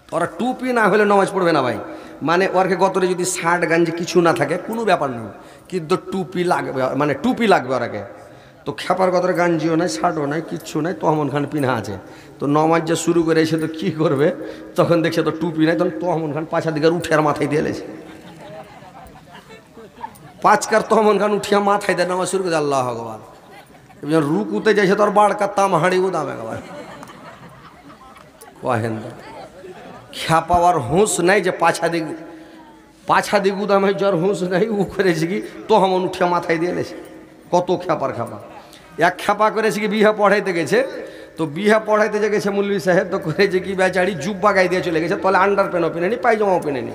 ওরা টুপি না হলে নামাজ পড়বে না ভাই। মানে ওরকে গতরে যদি শার্ট গাঞ্জি কিছু না থাকে কোনো ব্যাপার নেই, কিন্তু টুপি লাগবে, মানে টুপি লাগবে ওরাকে। তো খেপার গতরে গাঞ্জিও নাই, শার্টও নাই, কিচ্ছু নাই, তহমন খান পিনা আছে। তো নমাজ যে শুরু করে এসে তো কী করবে, তখন দেখছে তো টুপি নাই, তখন তহমন খান পাছা দিকে উঠে আর মাথায় দিয়ে এলেছে। পাঁচকার তহমন খান উঠিয়া মাথায় দেয়, নামাজ শুরু করে আল্লাহ ভগবান। রুকুতে যাইছে তোর বাড়কা তাম হাঁড়ি উদাম একবার কহেন। খেপাওয়ার হুঁশ নাই যে পাছা দিক উদামে জ্বর হুঁশ নাই, উ করেছে কি তহমন উঠিয়া মাথায় দিয়ে এলেছে। কত খেপার খেপা। এক খেপা করেছে কি বিহা পড়াইতে গেছে, তো বিহা পড়াইতে যে গেছে মুল্লি সাহেব, তো করেছে কি বেচারি জুব্বা গায়ে দিয়ে চলে গেছে, তাহলে আন্ডার প্যান্টও পিনেনি, পায়জামাও পিনেনি,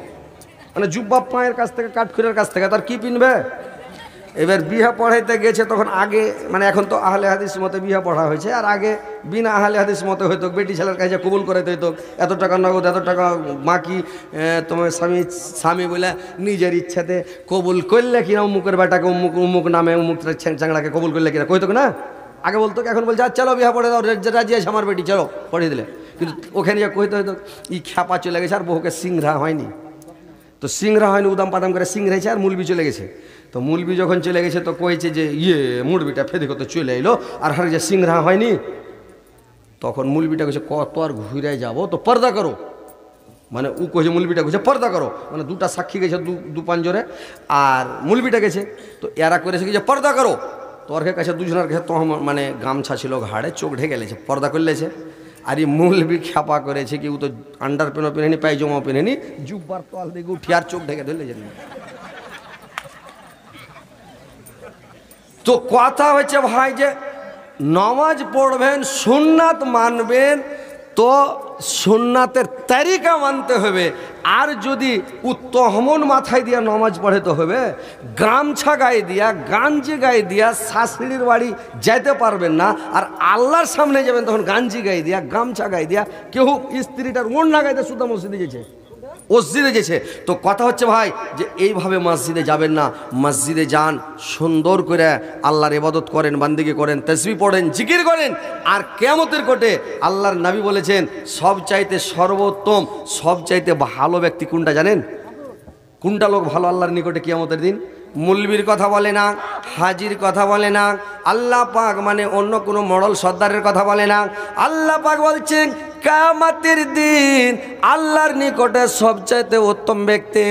মানে জুব্বা পায়ের কাছ থেকে কাঠখুরের কাছ থেকে তার কি পিনবে। এবার বিহা পড়াইতে গেছে, তখন আগে মানে এখন তো আহলে হাদিস মতে বিহা পড়া হয়েছে, আর আগে বিনা আহলে হাদিস মতে হইতো বেটি ছেলের কাছে কবুল করাইতে হইতো, এত টাকা নগদ, এত টাকা মাকি তোমার স্বামী বলে নিজের ইচ্ছাতে কবুল করলে কিনা উমুকের বেটাকে উমুক নামে উমুক চাংড়াকে কবুল করলে কিনা কইতো না। আগে বলতো, এখন বলছে আর চলো বিহা পড়ে দাও, রাজি আছে আমার বেটি, চলো পড়িয়ে দিলে। কিন্তু ওখানে যা কইতে হইতো ই খ্যাপা চলে গেছে, আর বহুকে সিংড়া হয়নি। তো সিংড়া হয়নি, উদাম পাদাম করে সিংড়াইছে, আর মুলবি চলে গেছে। তো মুলবি যখন চলে গেছে তো কয়েছে যে মুরবিটা ফেদে করতে চলে এলো, আর হারে যে সিংড়া হয়নি। তখন মুলবিটা কইছে কত আর ঘুরে যাবো, তো পর্দা করো। মানে ও কইছে, মুলবিটা কইছে পর্দা করো, মানে দুটা সাক্ষী গেছে দু পাঞ্জরে, আর মুলবিটা গেছে। তো এরা করেছে কি যে পর্দা করো। তো ওর কাছে দুজনের কাছে তো মানে গামছা ছিল ঘাড়ে, চোখ ঢেকে গেলেছে, পর্দা করলেছে। আর এই মুলবি খেপা করেছে কি ও তো আন্ডার প্যান্টও পেনেনি, পায়জামাও পেনেনি, জুব্বার তল দিকে উঠি আর চোখ ঢেকে ধরলেছে। তো কথা হচ্ছে ভাই যে নামাজ পড়বেন, সুন্নাত মানবেন, তো সুন্নাতের তারিকা মানতে হবে। আর যদি তহমন মাথায় দিয়া নামাজ পড়াতে হবে, গামছা গায়ে দিয়া, গাঞ্জি গায়ে দিয়া শাশুড়ির বাড়ি যেতে পারবেন না। আর আল্লাহর সামনে যাবেন তখন গাঞ্জি গায়ে দিয়া, গামছা গায়ে দিয়া, কেউ স্ত্রীটার ওড়না গাইতে শুধু মসজিদে গেছে, মসজিদে গেছে। তো কথা হচ্ছে ভাই যে এইভাবে মসজিদে যাবেন না, মসজিদে যান, সুন্দর করে আল্লাহর ইবাদত করেন, বান্দিগি করেন, তাসবিহ পড়েন, জিকির করেন। আর কিয়ামতের কোটে আল্লাহর নবী বলেছেন সবচাইতে সর্বোত্তম, সবচাইতে ভালো ব্যক্তি কোনটা জানেন? কোনটা লোক ভালো আল্লাহর নিকটে কিয়ামতের দিন? মুলবির কথা বলে না, হাজির কথা বলে না, আল্লাহ পাক মানে অন্য কোনো মডল সর্দারের কথা বলে না। আল্লাহ পাক বলছেন কিয়ামতের দিন আল্লাহর নিকটে সবচাইতে উত্তম ব্যক্তি,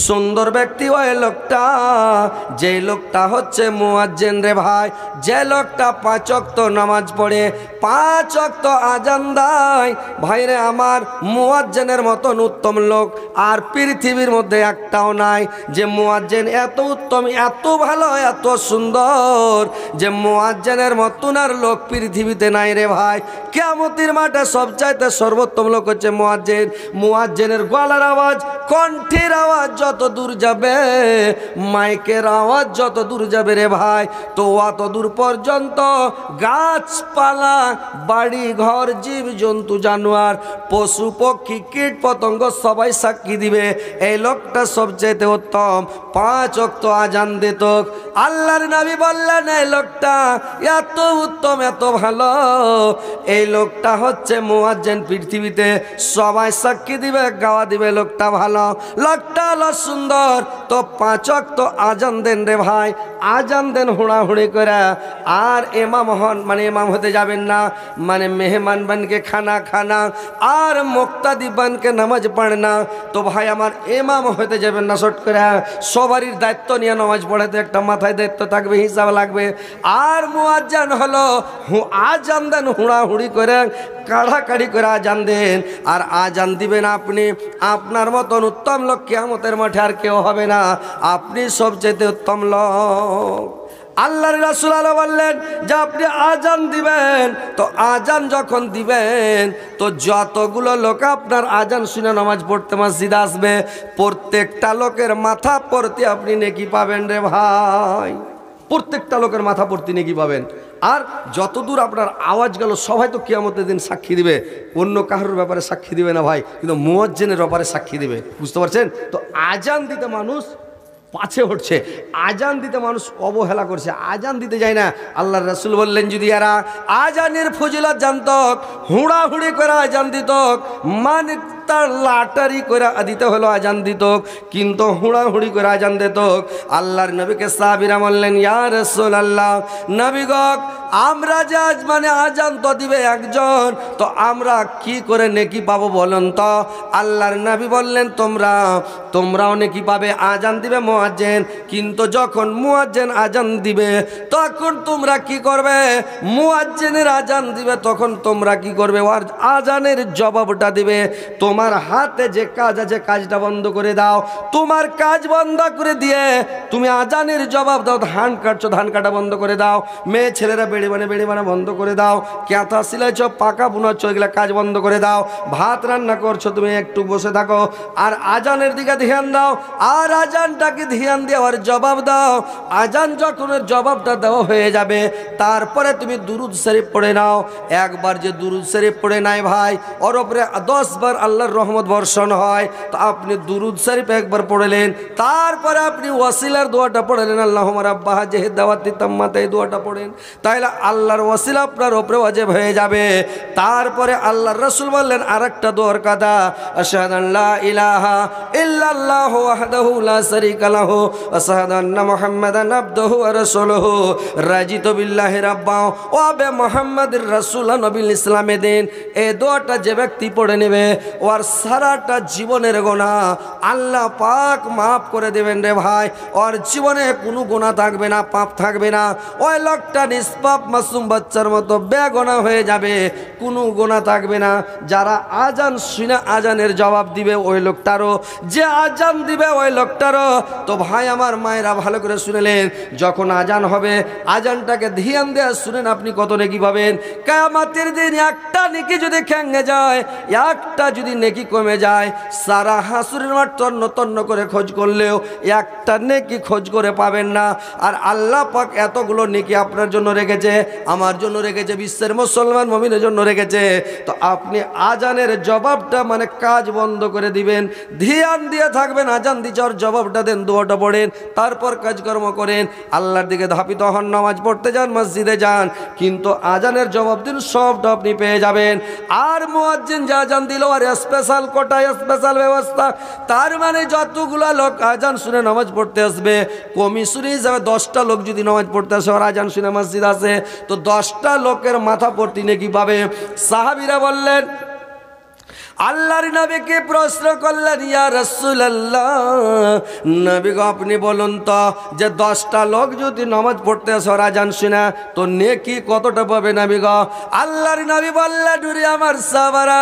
সুন্দর ব্যক্তি ওই লোকটা, যে লোকটা হচ্ছে মুয়াজ্জিন রে ভাই, যে লোকটা 5 ওয়াক্ত নামাজ পড়ে, 5 ওয়াক্ত আজান দেয়। ভাইরে আমার, মুয়াজ্জিনের মতন উত্তম লোক আর পৃথিবীর মধ্যে একটাও নাই। যে মুয়াজ্জিন এত উত্তম, এত ভালো, এত সুন্দর, যে মুয়াজ্জিনের মতন আর লোক পৃথিবীতে নাই রে ভাই। কিয়ামতের মাঠে সবচাইতে সর্বোত্তম লোক হচ্ছে মুয়াজ্জিন। মুয়াজ্জিনের গলার আওয়াজ, কণ্ঠের আওয়াজ যত দূর যাবে, মাইকের আওয়াজ যত দূর যাবে রে ভাই, তো অত দূর পর্যন্ত গাছপালা, বাড়ি ঘর, জীব জন্তু, জানোয়ার, পশু পক্ষী, কীট পতঙ্গ সবাই সাক্ষী দিবে এই লোকটা সবচাইতে উত্তম, 5 ওয়াক্ত আজান দিত। আল্লাহর নবী বললেন এই লোকটা এত উত্তম, এত ভালো, এই লোকটা হচ্ছে মুয়াজ্জিন। পৃথিবীতে সবাই সাক্ষী দিবে, গাওয়া দিবে লোকটা ভালো, লোকটা হলো সুন্দর। তো 5 ওয়াক্ত আজান দেন রে ভাই, আজান দেন হুড়াহুড়ি করে। আর ইমাম হন মানে ইমাম হতে যাবেন না, মানে মেহমান বানকে খানা খানা, আর মুক্তাদি বানকে নামাজ পড়ে না। তো ভাই আমার, ইমাম হতে যাবেন না শর্ট করে, সবারই দায়িত্ব নিয়ে নামাজ পড়াতে একটা মাথায় দায়িত্ব থাকবে, হিসাব লাগবে। আর মুয়াজ্জিন হলো আজান দেন হুড়াহুড়ি করে, কাড়াকাড়ি করে আজান দেন। আর আজান দিবেন আপনি, আপনার মতন উত্তম লোক কিয়ামতের মাঠে আর কেউ হবে না, আপনি সবচেয়ে উত্তম লোক। আল্লাহর রাসূল বললেন যে আপনি আজান দিবেন, তো আজান যখন দিবেন তো যতগুলো লোক আপনার আজান শুনে নামাজ পড়তে মসজিদে আসবে, প্রত্যেকটা লোকের মাথা পড়তে আপনি নেকি পাবেন রে ভাই, প্রত্যেকটা লোকের মাথা পড়তে নেকি পাবেন। আর যতদূর আপনার আওয়াজ গেল সবাই তো কিয়ামতের দিন সাক্ষী দিবে, অন্য কারোর ব্যাপারে সাক্ষী দিবে না ভাই, কিন্তু মুয়াজ্জিনের ব্যাপারে সাক্ষী দিবে, বুঝতে পারছেন? তো আজান দিতে মানুষ পাছে উঠছে, আজান দিতে মানুষ অবহেলা করছে, আজান দিতে যায় না। আল্লাহর রাসূল বললেন যদি এরা আজানের ফজিলত জানত, হুড়াহুড়ি করে আজান দিত, মানে তার লাটারি করে দিতে হলো আজান দিত, কিন্তু হুড়াহুড়ি করে আজান দিত। আল্লাহর নবীকে সাহাবীরা বললেন ইয়া রাসূলুল্লাহ, নবী গো আমরা যে আজ মানে আজান তো দিবে একজন, তো আমরা কি করে নেকি পাবো বলেন তো? আল্লাহর নবী বললেন তোমরাও নেকি পাবে, আজান দিবে মুয়াজ্জিন, কিন্তু যখন মুয়াজ্জিন আজান দিবে তখন তোমরা কি করবে? মুয়াজ্জিনের আজান দিবে তখন তোমরা কি করবে? ওর আজানের জবাবটা দিবে। তোমার হাতে যে কাজ আছে কাজটা বন্ধ করে দাও, তোমার কাজ বন্ধ করে দিয়ে তুমি আজানের জবাব দাও। ধান কাটছো, ধান কাটা বন্ধ করে দাও। মেয়ে ছেলেরা বেড়ে বানা বন্ধ করে দাও। কেঁথা সিলাইছ, পাকা বুনাচ্ছ, এগুলা কাজ বন্ধ করে দাও। ভাত রান্না করছো, তুমি একটু বসে থাকো আর আজানের দিকে ধ্যান দাও, আর আজানটাকে ধ্যান দিয়ে আর জবাব দাও। আজান যখন জবাবটা দেওয়া হয়ে যাবে তারপরে তুমি দুরুদ শরীফ পড়ে নাও। একবার যে দুরুদ শরীফ পড়ে নাই ভাই, ওর উপরে 10 বার আল্লাহর রহমত বর্ষণ হয়। তো আপনি দুরুদ শরীফ একবার পড়লেন, তারপরে আপনি ওয়াসিলার দোয়াটা পড়লেন, আল্লাহুম্মা রাব্বা হাযিহি দাওয়াতি তাম্মাত, এই দোয়াটা পড়েন, তাহলে আল্লাহর ওয়াসিলা আপনার উপরে ওয়াজিব হয়ে যাবে। তারপরে আল্লাহর রাসূল বললেন আরেকটা দোয়ার কথা, আশহাদু আল্লা ইলাহা ইল্লাল্লাহু ওয়াহদাহু লা শারীকা লাহু ওয়া আশহাদু আন্না মুহাম্মাদান আবদুহু ওয়া রাসূলুহু রাজিতু বিল্লাহি রাব্বা ওয়া বি মুহাম্মাদির রাসূলান বিল ইসলামে দিন। এই দোয়াটা যে ব্যক্তি পড়ে নেবে ওর সারাটা জীবনের গুনাহ আল্লাহ পাক মাফ করে দেবেন রে ভাই। ওর জীবনে কোনো গুনাহ থাকবে না, পাপ থাকবে না। ওই লোকটা নিষ্পাপ মাসুম বাচ্চার মতো বেগুনাহ হয়ে যাবে, কোনো গুনাহ থাকবে না। যারা আজান শুনে আজানের জবাব দিবে ওই লোকটারও, যে আজান দিবে ওই লোকটারও। তো ভাই আমার মায়েরা ভালো করে শুনেলেন, যখন আজান হবে আজানটাকে ধ্যান দিয়ে শুনেন, আপনি কত নেকি পাবেন। কিয়ামতের দিন একটা নেকি যদি খেঙ্গে যায়, একটা যদি নেকি কমে যায়, সারা হাসুরের মাঠ তন্ন তন্ন করে খোঁজ করলেও একটা নেকি খোঁজ করে পাবেন না। আর আল্লাহ পাক এতগুলো নেকি আপনার জন্য রেখেছে, আমার জন্য রেখেছে, বিশ্বের মুসলমান মুমিনের জন্য রেখেছে। তো আপনি আজানের জবাবটা মানে কাজ বন্ধ করে দিবেন, ধ্যান দিয়ে থাকবেন, আজান দিচ্ছে ওর জবাবটা দেন, দোয়াটা পড়েন, তারপর কাজকর্ম করেন, আল্লাহর দিকে ধাপিত হন, নামাজ পড়তে যান, মসজিদে যান, কিন্তু আজানের জবাব দিন, সবটা আপনি পেয়ে যাবেন। আর মুয়াজ্জিন যে আজান দিল আর স্পেশাল কোটায় স্পেশাল ব্যবস্থা, তার মানে যতগুলো লোক আজান শুনে নামাজ পড়তে আসবে, কমিশনে হিসাবে 10টা লোক যদি নামাজ পড়তে আসে আর আজান শুনে মসজিদ আসে, তো 10টা লোকের মাথা প্রতি নেকি পাবে। সাহাবীরা বললেন, আল্লাহর নবীকে প্রশ্ন করলেন ইয়া রাসূলুল্লাহ, নবী গো আপনি বলুন তো যে 10টা লোক যদি নামাজ পড়তে আসে আর আজান শুনে, তো নেকি কতটা পাবে নবী গো? আল্লাহর নবী বললেন নুরি আমার সাহাবারা,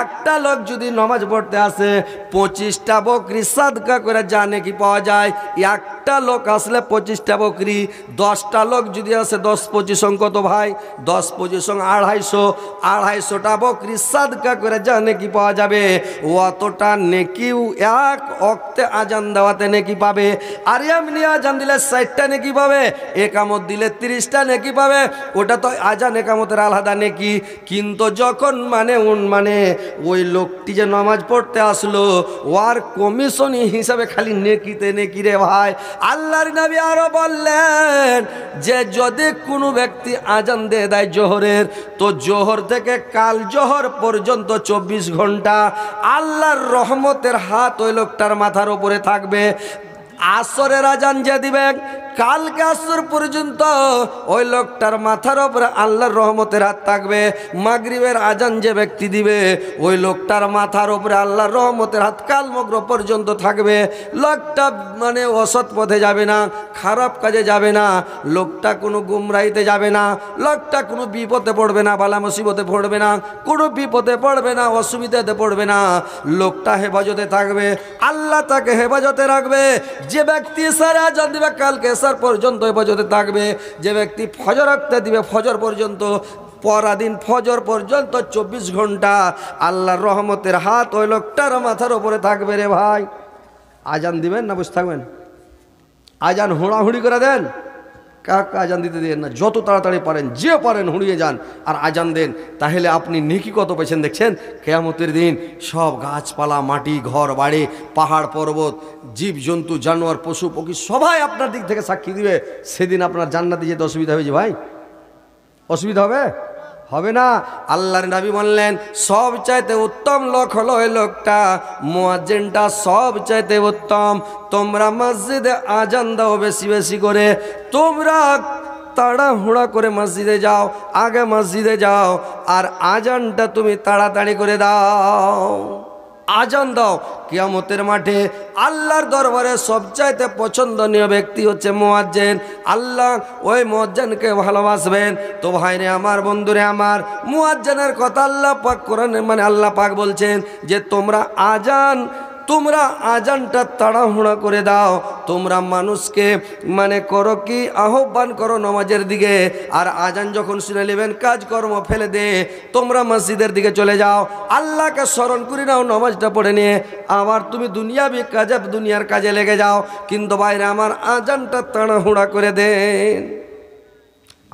একটা লোক যদি নামাজ পড়তে আসে 25টা বকরি সাদকা করে যা নেকি পাওয়া যায়, একটা লোক আসলে 25টা বকরি, 10টা লোক যদি আসে 10 25 কত ভাই? 10 25 250টা বকরি সাদকা করে যা নেকি পাওয়া যাবে, অতটা নেকিও এক ওয়াক্তে আজান দেওয়াতে নেকি পাবে। আর এমনি আজান দিলে 60টা নেকি পাবে, একামত দিলে 30টা নেকি পাবে, ওটা তো আজান একামতের আলাদা নেকি। কিন্তু যখন মানে ওই লোকটি যে নামাজ পড়তে আসলো ওর কমিশনি হিসাবে খালি নেকিতে নেকি রে ভাই। আল্লাহর নবী আরো বললেন যে যদি কোনো ব্যক্তি আজান দিয়ে দেয় জোহরের, তো জোহর থেকে কাল জোহর পর্যন্ত 24 ঘন্টা আল্লাহর রহমতের হাত ওই লোকটার মাথার উপরে থাকবে। আসরের আজান যে দিবেন কালকে আসর পর্যন্ত ওই লোকটার মাথার উপরে আল্লাহর রহমতের হাত থাকবে। মাগরিবের আজান যে ব্যক্তি দিবে ওই লোকটার মাথার উপরে আল্লাহর রহমতের হাত কাল মাগরিব পর্যন্ত থাকবে। লোকটা মানে অসৎ পথে যাবে না, খারাপ কাজে যাবে না, লোকটা কোনো গুমরাহিতে যাবে না, লোকটা কোনো বিপদে পড়বে না, বালা মুসিবতে পড়বে না, কোনো বিপদে পড়বে না, অসুবিধাতে পড়বে না, লোকটা হেফাজতে থাকবে, আল্লাহ তাকে হেফাজতে রাখবে। যে ব্যক্তি সারা আজান দিবে কালকে এসার পর্যন্ত হেফাজতে থাকবে, যে ব্যক্তি ফজর রাখতে দিবে ফজর পর্যন্ত, পরাদিন ফজর পর্যন্ত 24 ঘন্টা আল্লাহর রহমতের হাত ওই লোকটার মাথার উপরে থাকবে রে ভাই। আজান দিবেন না বসে থাকবেন? আজান হুড়াহুড়ি করে দেন, কাকে আজান দিতে দিয়েন না, যত তাড়াতাড়ি পারেন যে পারেন হুড়িয়ে যান আর আজান দেন। তাহলে আপনি নেকি কত পেয়েছেন দেখছেন। কিয়ামতের দিন সব গাছপালা, মাটি, ঘর বাড়ি, পাহাড় পর্বত, জীব জন্তু, জানোয়ার, পশু পক্ষী সবাই আপনার দিক থেকে সাক্ষী দিবে। সেদিন আপনার জান্নাতে যেতে অসুবিধা হয়েছে ভাই? অসুবিধা হবে? হবে না। আল্লাহর নবী বললেন সব চাইতে উত্তম লোক হলো ওই লোকটা, মুয়াজ্জিনটা সব চাইতে উত্তম। তোমরা মসজিদে আজান দাও বেশি বেশি করে, তোমরা তাড়াহুড়া করে মসজিদে যাও, আগে মসজিদে যাও, আর আজানটা তুমি তাড়াতাড়ি করে দাও। আজান দাও। কিয়ামতের মাঠে আল্লাহর দরবারে সবচাইতে পছন্দনীয় ব্যক্তি হচ্ছে মুয়াজ্জিন। আল্লাহ ওই মুয়াজ্জিনকে ভালোবাসবেন। তো ভাইরে আমার, বন্ধুরে আমার, মুয়াজ্জিনের কথা আল্লাহ পাক কোরআনে আল্লাহ পাক বলছেন যে তোমরা আজানটা তাড়াহুড়া করে দাও। তোমরা মানুষকে করো কি, আহ্বান করো নামাজের দিকে। আর আজান যখন শুনে নেবেন কাজকর্ম ফেলে দে তোমরা মসজিদের দিকে চলে যাও, আল্লাহকে স্মরণ করে নাও, নামাজটা পড়ে নিয়ে আবার তুমি দুনিয়ার কাজে লেগে যাও। কিন্তু বাইরে আমার আজানটা তাড়াহুড়া করে দেন,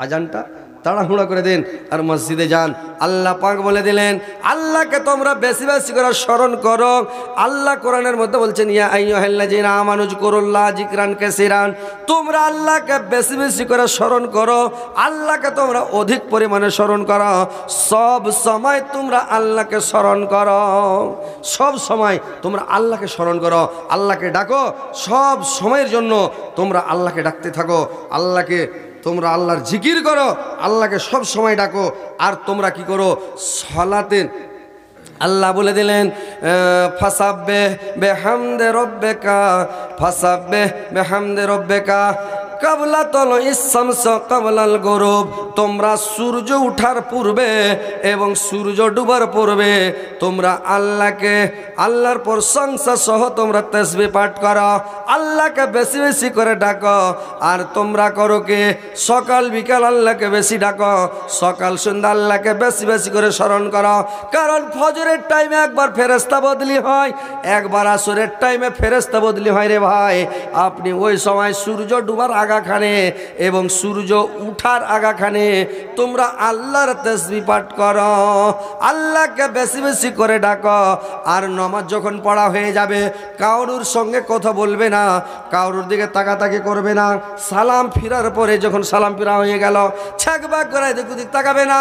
আজানটা তাড়াহুড়া করে দেন আর মসজিদে যান। আল্লাহ পাক বলে দিলেন আল্লাহকে তোমরা বেশি বেশি করে স্মরণ করো। আল্লাহ কোরআনের মধ্যে বলছেন ইয়া আইয়ুহাল্লাযীনা আমানু যিকুরুল্লাহ যিকরান কাসীরান। তোমরা আল্লাহকে বেশি বেশি করে স্মরণ করো, আল্লাহকে তোমরা অধিক পরিমাণে স্মরণ করো। সব সময় তোমরা আল্লাহকে স্মরণ করো, সব সময় তোমরা আল্লাহকে স্মরণ করো, আল্লাহকে ডাকো। সব সময়ের জন্য তোমরা আল্লাহকে ডাকতে থাকো, তোমরা আল্লাহর জিকির করো, আল্লাহকে সব সময় ডাকো। আর তোমরা কি করো, সালাতে আল্লাহ বলে দিলেন ফাসাব্বিহ বিহামদি রাব্বিকা, ফাসাব্বিহ বিহামদি রাব্বিকা কাবলা তুলুইশ শামস কাবলাল গুরুব। তোমরা সূর্য ওঠার পূর্বে এবং সূর্য ডুবার পূর্বে তোমরা আল্লাহর প্রশংসা সহ তোমরা তাসবিহ পাঠ করো, আল্লাহকে বেশি বেশি করে ডাকো। আর তোমরা করো কি, সকাল বিকাল আল্লাহকে বেশি ডাকো, সকাল সন্ধ্যা আল্লাহকে বেশি বেশি করে স্মরণ করো। কারণ ফজরের টাইমে একবার ফেরেশতা বদলি হয়, একবার আসরের টাইমে ফেরেশতা বদলি হয় রে ভাই। আপনি ওই সময় সূর্য ডুবার আগাখানে এবং সূর্য উঠার আগাখানে তোমরা আল্লাহর তাসবিহ পাঠ করো, আল্লাহকে বেশি বেশি করে ডাকো। আর নামাজ যখন পড়া হয়ে যাবে কারুর সঙ্গে কথা বলবে না, কারুর দিকে তাকাতাকি করবে না। সালাম ফিরার পরে যখন সালাম ফিরা হয়ে গেল ছাকবাক করে এদিক ওদিক তাকাবে না।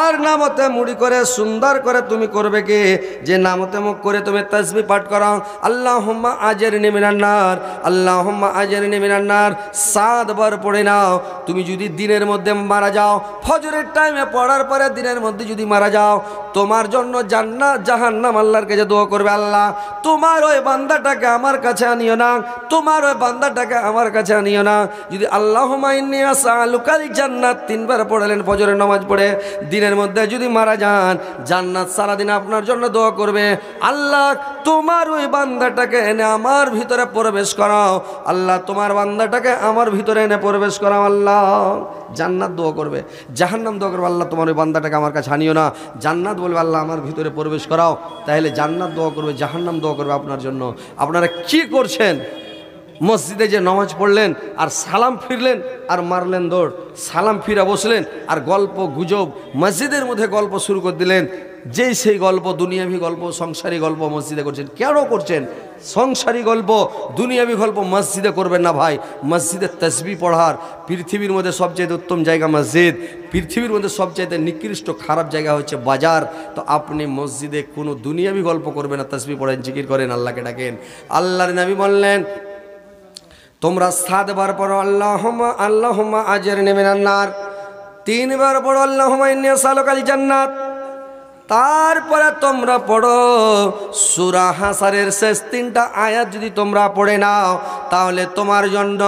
আর নামতে মুড়ি করে সুন্দর করে তুমি করবে কি, যে নামতে মুখ করে তুমি তাসবিহ পাঠ করো আল্লাহুম্মা আজিরনি মিনান নার, আল্লাহুম্মা আজিরনি মিনান নার 7 বার পড়ে নাও। তুমি যদি দিনের মধ্যে মারা যাও, ফজরের টাইমে পড়ার পরে দিনের মধ্যে যদি মারা যাও, তোমার জন্য জান্নাত জাহান্নাম আল্লাহর কাছে দোয়া করবে, আল্লাহ তোমার ওই বান্দাটাকে আমার কাছে আনিও না, তোমার ওই বান্দাটাকে আমার কাছে আনিও না। যদি আল্লাহুম্মা ইন্নী আসআলুকাল জান্নাত 3 বার পড়লেন ফজরের নামাজ পড়ে, দিনের মধ্যে যদি মারা যান জান্নাত সারাদিন আপনার জন্য দোয়া করবে, আল্লাহ তোমার ওই বান্দাটাকে এনে আমার ভিতরে প্রবেশ করাও, আল্লাহ তোমার বান্দাটাকে আমার ভিতরে এনে প্রবেশ করাও। আল্লাহ জান্নাত দোয়া করবে, জাহান্নাম দোয়া করবে, আল্লাহ তোমার ওই বান্দাটাকে আমার কাছে আনিও না। জান্নাত বলবে আল্লাহ আমার ভিতরে প্রবেশ করাও। তাহলে জান্নাত দোয়া করবে, জাহান্নাম দোয়া করবে আপনার জন্য। আপনারা কি করছেন? মসজিদে যে নামাজ পড়লেন আর সালাম ফিরলেন আর মারলেন দৌড়, সালাম ফিরা বসলেন আর গল্প গুজব মসজিদের মধ্যে গল্প শুরু করে দিলেন। যেই সেই গল্প, দুনিয়াবি গল্প, সংসারী গল্প মসজিদে করছেন। কেন করছেন? সংসারী গল্প, দুনিয়াবি গল্প মসজিদে করবেন না ভাই। মসজিদের তাসবিহ পড়ার, পৃথিবীর মধ্যে সবচেয়ে উত্তম জায়গা মসজিদ, পৃথিবীর মধ্যে সবচেয়ে নিকৃষ্ট খারাপ জায়গা হচ্ছে বাজার। তো আপনি মসজিদে কোনো দুনিয়াবি গল্প করবেন না, তাসবিহ পড়েন, জিকির করেন, আল্লাহকে ডাকেন। আল্লাহর নবী বললেন তোমরা 7 বার পড়ো আল্লাহুম্মা আজিরনি মিনান নার, 3 বার পড়ো আল্লাহুম্মা ইন্নী আসআলুকাল জান্নাত। তারপরে তোমরা পড়ো সূরা হাসরের শেষ 3টা আয়াত। যদি তোমরা পড়ে নাও তাহলে তোমার জন্য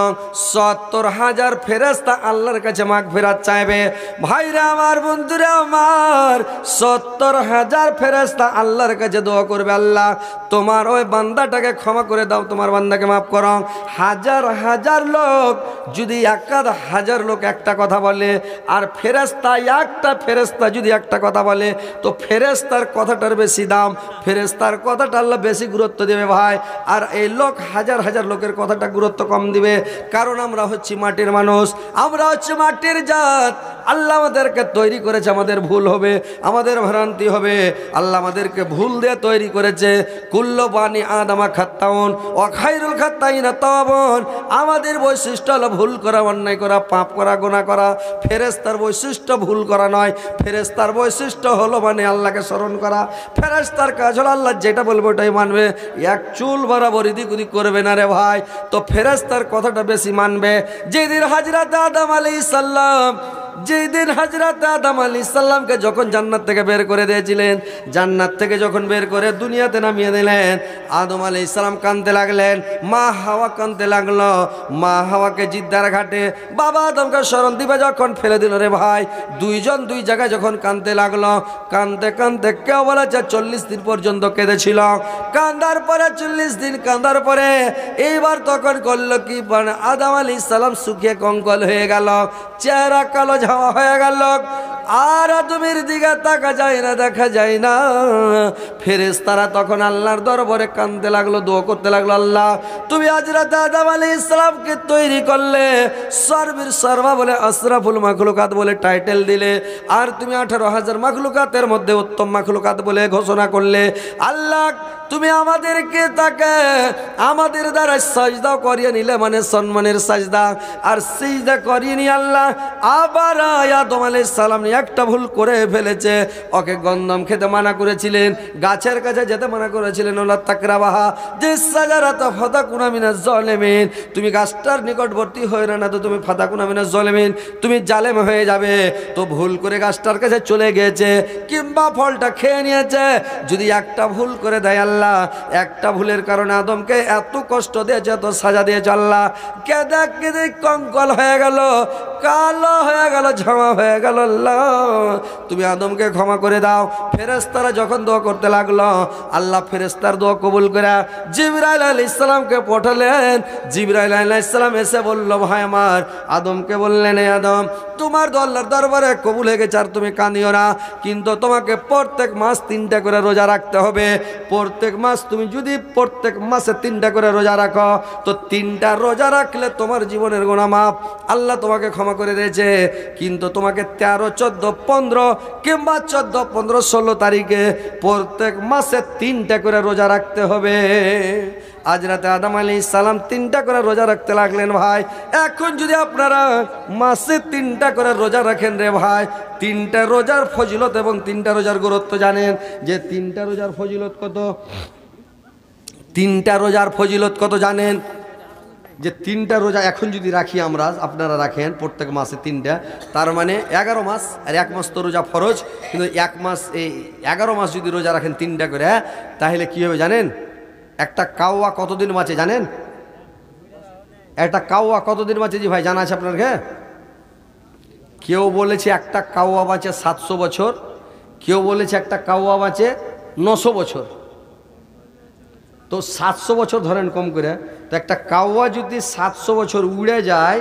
70,000 ফেরেশতা আল্লাহর কাছে মাগফিরাত চাইবে। ভাইরা আমার, বন্ধুরা আমার, 70,000 ফেরেশতা আল্লাহর কাছে দোয়া করবে, আল্লাহ তোমার ওই বান্দাটাকে ক্ষমা করে দাও, তোমার বান্দাকে মাফ করো। হাজার হাজার লোক যদি 1000 লোক একটা কথা বলে, আর একটা ফেরেশতা যদি একটা কথা বলে, তো ফেরেশতার কথাটার বেশি দাম, ফেরেশতার কথাটা আল্লাহ বেশি গুরুত্ব দেবে ভাই। আর এই লোক হাজার হাজার লোকের কথাটা গুরুত্ব কম দিবে, কারণ আমরা হচ্ছি মাটির মানুষ, আমরা হচ্ছে মাটির জাত। আল্লাহ আমাদেরকে তৈরি করেছে, আমাদের ভুল হবে, আমাদের ভ্রান্তি হবে। আল্লাহ আমাদেরকে ভুল দিয়ে তৈরি করেছে। কুল্লু বানি আদমা খাত্তাউন ও খায়রুল খাত্তাইনা তাওয়াবুন। আমাদের বৈশিষ্ট্য হলো ভুল করা, অন্যায় করা, পাপ করা, গুনাহ করা। ফেরেশতার বৈশিষ্ট্য ভুল করা নয়, ফেরেশতার বৈশিষ্ট্য হলো মানে আল্লাহকে স্মরণ করা। ফেরেশতার কাজ হলো আল্লাহ যেটা বলবে ওটাই মানবে, এক চুল বরাবর এদিক ওদিক করবে না রে ভাই। তো ফেরেশতার কথাটা বেশি মানবে। যেদিন হযরত আদম আলাইহিস সালাম, যেদিন হযরত আদম আলাইহিস সালামকে যখন জান্নাত থেকে বের করে দিয়েছিলেন, জান্নাত থেকে যখন বের করে দুনিয়াতে নামিয়ে দিলেন, আদম আলাইহিস সালাম কাঁদতে লাগলেন, মা হাওয়া কাঁদতে লাগলো। মা হাওয়াকে জিদ্দার ঘাটে বাবা আদমকে স্মরণ দিবে যখন ফেলে দিল রে ভাই, দুইজন দুই জায়গায় যখন কাঁদতে লাগলো, কাঁদতে কাঁদতে কেউ বলেছে 40 দিন পর্যন্ত কেঁদেছিল। কাঁদার পরে 40 দিন কাঁদার পরে এইবার তখন করলো কি, আদম আলাইহিস সালাম শুকিয়ে কঙ্কল হয়ে গেল, চেহারা কালো ঝাওয়া হয়ে গেল, আর আদমের দিকে তাকা যায় না, দেখা যায় না। ফেরেশতারা তখন আল্লাহর দরবারে কাঁদতে লাগলো, দোয়া করতে লাগলো, আল্লাহ তুমি হযরত আদম আলাইহিস সালামকে তৈরি করলে, সর্বের সর্বা বলে আশরাফুল মাখলুকাত বলে টাইটেল দিলে, আর তুমি 18,000 মাখলুকাতের মধ্যে উত্তম মাখলুকাত বলে ঘোষণা করলে। আল্লাহ তুমি আমাদেরকে তাকে আমাদের দ্বারা সাজদা করিয়ে নিলে, মানে সম্মানের সাজদা, আর সিজদা করিয়ে নি আল্লাহ আবার আদম আলাইহিস সালাম একটা ভুল করে ফেলেছে। ওকে গন্ধম খেতে মানা করেছিলেন, গাছের কাছে যেতে মানা করেছিলেন, ওলা তাকরাবাহা যে সাজারাত ফাতাকুনা মিনাজ জালিমিন, তুমি গাছটার নিকটবর্তী হয়ে না, তো তুমি ফাতাকুনা মিনাজ জালিমিন, তুমি জালেম হয়ে যাবে। তো ভুল করে গাছটার কাছে চলে গিয়েছে, কিংবা ফলটা খেয়ে নিয়েছে। যদি একটা ভুল করে দেয় আল্লাহ, একটা ভুলের কারণে আদমকে এত কষ্ট দিয়েছে, এত সাজা দিয়েছে আল্লাহ, কেঁদে কেঁদে কঙ্কল হয়ে গেল, কালো হয়ে গেল, ঝামা হয়ে গেল। আল্লাহ তুমি আদমকে ক্ষমা করে দাও। ফেরেশতারা যখন দোয়া করতে লাগলো, আল্লাহ ফেরেশতার দোয়া কবুল করে জিবরাইল আলাইহিস সালামকে পাঠালেন। জিবরাইল আলাইহিস সালাম এসে বলল, ভাই আমার আদমকে বললেন, এই আদম তোমার আল্লাহর দরবারে কবুল হয়ে গেছে, আর তুমি কাঁদিও না, কিন্তু তোমাকে প্রত্যেক মাস 3টা করে রোজা রাখতে হবে। প্রত্যেক মাস তুমি যদি প্রত্যেক মাসে 3টা করে রোজা রাখো, তো 3টা রোজা রাখলে তোমার জীবনের গুনাহ মাফ, আল্লাহ তোমাকে ক্ষমা করে দিয়েছে। কিন্তু তোমাকে 13, 14, 15 কিংবা 14, 15, 16 তারিখে প্রত্যেক মাসে 3টা করে রোজা রাখতে হবে। আজ রাতে আদম আলাইহিস সালাম 3টা করে রোজা রাখতে লাগলেন ভাই। এখন যদি আপনারা মাসে 3টা করে রোজা রাখেন রে ভাই, 3টা রোজার ফজিলত এবং 3টা রোজার গুরুত্ব জানেন যে 3টা রোজার ফজিলত কত? 3টা রোজার ফজিলত কত জানেন? যে 3টা রোজা এখন যদি রাখি আমরা, আপনারা রাখেন প্রত্যেক মাসে 3টা, তার মানে 11 মাস। আর 1 মাস তো রোজা ফরজ, কিন্তু 1 মাস, এই 11 মাস যদি রোজা রাখেন 3টা করে, তাহলে কি হবে জানেন? একটা কাওয়া কতদিন বাঁচে জানেন? একটা কাওয়া কতদিন বাঁচে জি ভাই, জানা আছে আপনার? কেউ বলেছে একটা কাওয়া বাঁচে 700 বছর, কেউ বলেছে একটা কাওয়া বাঁচে 900 বছর। তো 700 বছর ধরেন কম করে, তো একটা কাওয়া যদি 700 বছর উড়ে যায়,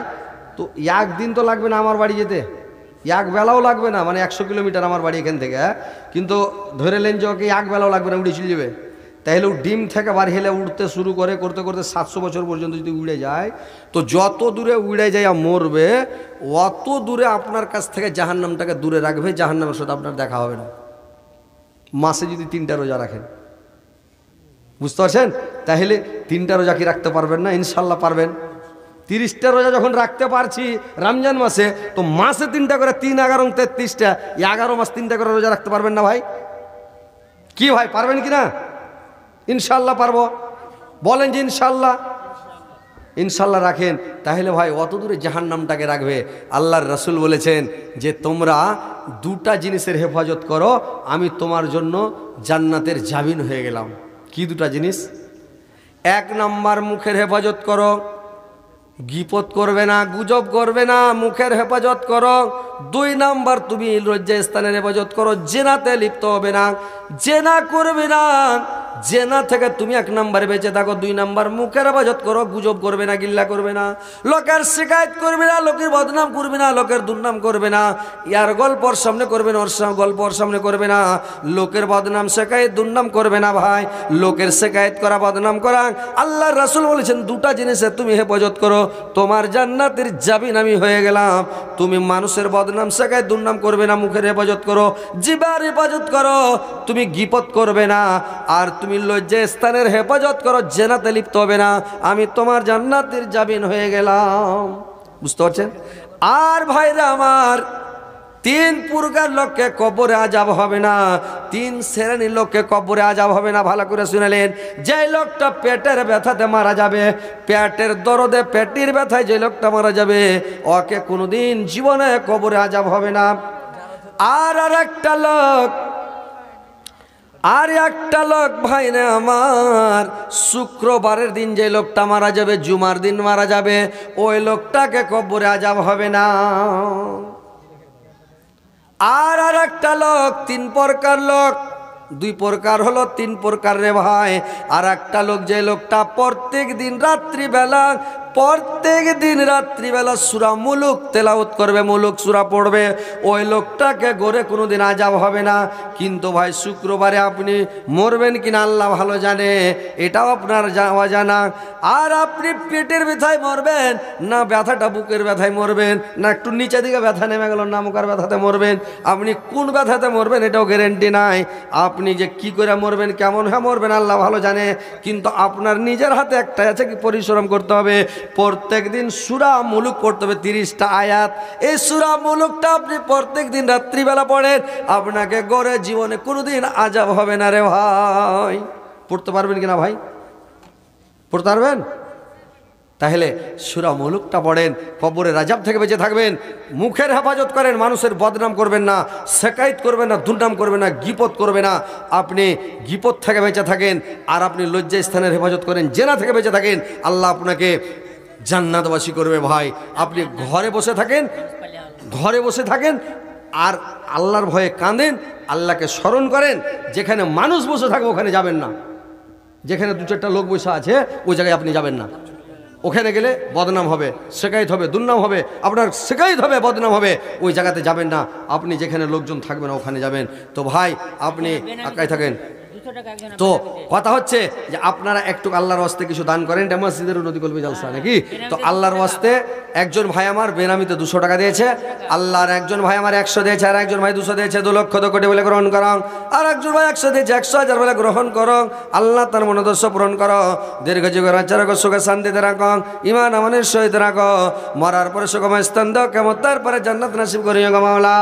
তো একদিন তো লাগবে না আমার বাড়ি যেতে, এক বেলাও লাগবে না, মানে 100 কিলোমিটার আমার বাড়ি এখান থেকে, কিন্তু ধরে নেন যে ওকে এক বেলাও লাগবে না, উড়ে চলে যাবে। তাহলে ও ডিম থেকে বার হেলে উড়তে শুরু করে করতে করতে 700 বছর পর্যন্ত যদি উড়ে যায়, তো যত দূরে উড়ে যায় মরবে, অত দূরে আপনার কাছ থেকে জাহান্নামটাকে দূরে রাখবে, জাহান্নামের সাথে আপনার দেখা হবে না। মাসে যদি 3টা রোজা রাখেন, বুঝতে পারছেন? তাহলে 3টা রোজা কি রাখতে পারবেন না? ইনশাল্লাহ পারবেন। 30টা রোজা যখন রাখতে পারছি রমজান মাসে, তো মাসে 3টা করে, 3, 11, 33টা, 11 মাস 3টা করে রোজা রাখতে পারবেন না ভাই? কি ভাই, পারবেন কি না? ইনশাল্লাহ পারবো, বলেন যে ইনশাল্লাহ। ইনশাল্লাহ রাখেন, তাহলে ভাই অত দূরে জাহান্নামটাকে রাখবে। আল্লাহর রাসূল বলেছেন যে তোমরা 2টা জিনিসের হেফাজত করো, আমি তোমার জন্য জান্নাতের জামিন হয়ে গেলাম। কি 2টা জিনিস? 1 নাম্বার মুখের হেফাজত করো, গীপত করবে না, গুজব করবে না, মুখের হেফাজত করো। 2 নাম্বার তুমি লজ্জা স্থানের হেফাজত করো, জেনাতে লিপ্ত হবে না, জেনা করবে না। জেনা থেকে তুমি 1 নম্বরে বেঁচে থাকো। 2 নম্বর মুখের হেফাজত করো, গুজব করবে না, গিল্লা করবে না, লোকের শিকায়ত করবে না, লোকের বদনাম করবে না, লোকের দুর্নাম করবে না, ইয়ার গল্পর সামনে করবে না, ওর গল্পর সামনে করবে না, লোকের বদনাম শিকায়ত দুর্নাম করবে না ভাই। লোকের শিকায়ত করা, বদনাম করা, আল্লাহর রাসূল বলেছেন 2টা জিনিসে তুমি হেফাজত করো, তোমার জান্নাতের জামিন আমি হয়ে গেলাম। তুমি মানুষের বদনাম শিকায়ত দুর্নাম করবে না, মুখের হেফাজত করো, জিহ্বার হেফাজত করো, তুমি গীপত করবে না, আর তুমি লজ্জা স্থানের হেফাজত করো, জেনাতে লিপ্ত হবে না, আমি তোমার জান্নাতের জামিন হয়ে গেলাম। বুঝতে পারছেন? আর ভাইরা আমার, 3 প্রকার লোককে কবরে আযাব হবে না, 3 শ্রেণীর লোককে কবরে আযাব হবে না। ভালো করে শুনেলেন, যে লোকটা পেটের ব্যথাতে মারা যাবে, পেটের দরদে, পেটের ব্যথায় যে লোকটা মারা যাবে, ওকে কোনোদিন জীবনে কবরে আযাব হবে না। আর একটা লোক ভাই না আমার, শুক্রবারের দিন যে লোকটা মারা যাবে, জুমার দিন মারা যাবে, ওই লোকটাকে কবরে আযাব হবে না। আর একটা লোক, 3 প্রকার লোক, 2 প্রকার হলো, 3 প্রকার রে ভাই। আর একটা লোক, যে লোকটা প্রত্যেক দিন রাত্রিবেলা সূরা মুলুক তেলাওয়াত করবে, মুলুক সূরা পড়বে, ওই লোকটাকে গড়ে কোনোদিন আযাব হবে না। কিন্তু ভাই শুক্রবারে আপনি মরবেন কিনা আল্লাহ ভালো জানে, এটাও আপনার অজানা। আর আপনি পেটের ব্যথায় মরবেন না ব্যথাটা বুকের ব্যথায় মরবেন, না একটু নিচে দিকে ব্যথা নেমে গেল না মুখের ব্যথাতে মরবেন, আপনি কোন ব্যথাতে মরবেন এটাও গ্যারেন্টি নাই। আপনি যে কি করে মরবেন, কেমন হয়ে মরবেন আল্লাহ ভালো জানে। কিন্তু আপনার নিজের হাতে একটা আছে, কি পরিশ্রম করতে হবে, প্রত্যেক দিন সূরা মুলুক পড়তে হবে, 30টা আয়াত। এই সূরা মুলুকটা আপনি প্রত্যেক দিন রাত্রিবেলা পড়েন, আপনাকে গড়ে জীবনে কোনোদিন আযাব হবে না রে ভাই। পড়তে পারবেন কিনা ভাই? পড়তে পারবেন? তাহলে সূরা মুলুকটা পড়েন, কবরের আযাব থেকে বেঁচে থাকবেন। মুখের হেফাজত করেন, মানুষের বদনাম করবেন না, শিকায়ত করবেন না, দুর্নাম করবেন না, গীপত করবেন না, আপনি গীপত থেকে বেঁচে থাকেন। আর আপনি লজ্জা স্থানের হেফাজত করেন, জেনা থেকে বেঁচে থাকেন, আল্লাহ আপনাকে জান্নাতবাসী করবে ভাই। আপনি ঘরে বসে থাকেন আর আল্লাহর ভয়ে কাঁদেন, আল্লাহকে স্মরণ করেন। যেখানে মানুষ বসে থাকবে ওখানে যাবেন না, যেখানে 2-4টা লোক বসে আছে ওই জায়গায় আপনি যাবেন না। ওখানে গেলে বদনাম হবে, শিকায়ত হবে, দুর্নাম হবে, আপনার শিকায়ত হবে, বদনাম হবে, ওই জায়গাতে যাবেন না। আপনি যেখানে লোকজন থাকবে না ওখানে যাবেন। তো ভাই আপনি একাই থাকেন। তো কথা হচ্ছে যে আপনারা একটু আল্লাহর ওয়াস্তে কিছু দান করেন, এটা মসজিদের উন্নতি কল্পে জালসা নাকি। তো আল্লাহর ওয়াস্তে একজন ভাই আমার বেনামিতে 200 টাকা দিয়েছে, আল্লাহর একজন ভাই আমার 100 দিয়েছে, আর একজন ভাই 200 দিয়েছে, 2 লক্ষ 2 কোটি বলে গ্রহণ করো। আর একজন ভাই 100 দিয়েছে, 100,000 বলে গ্রহণ করো। আল্লাহ তার মনোদর্শ পূরণ করো, দীর্ঘ জীবন রাখো, সুখে শান্তিতে রাখো, ইমান আমানের সহিত রাখো, মরার পরে সুখময় স্থান দাও, কিয়ামতের পরে জান্নাত নসিব করিও গো মাওলা।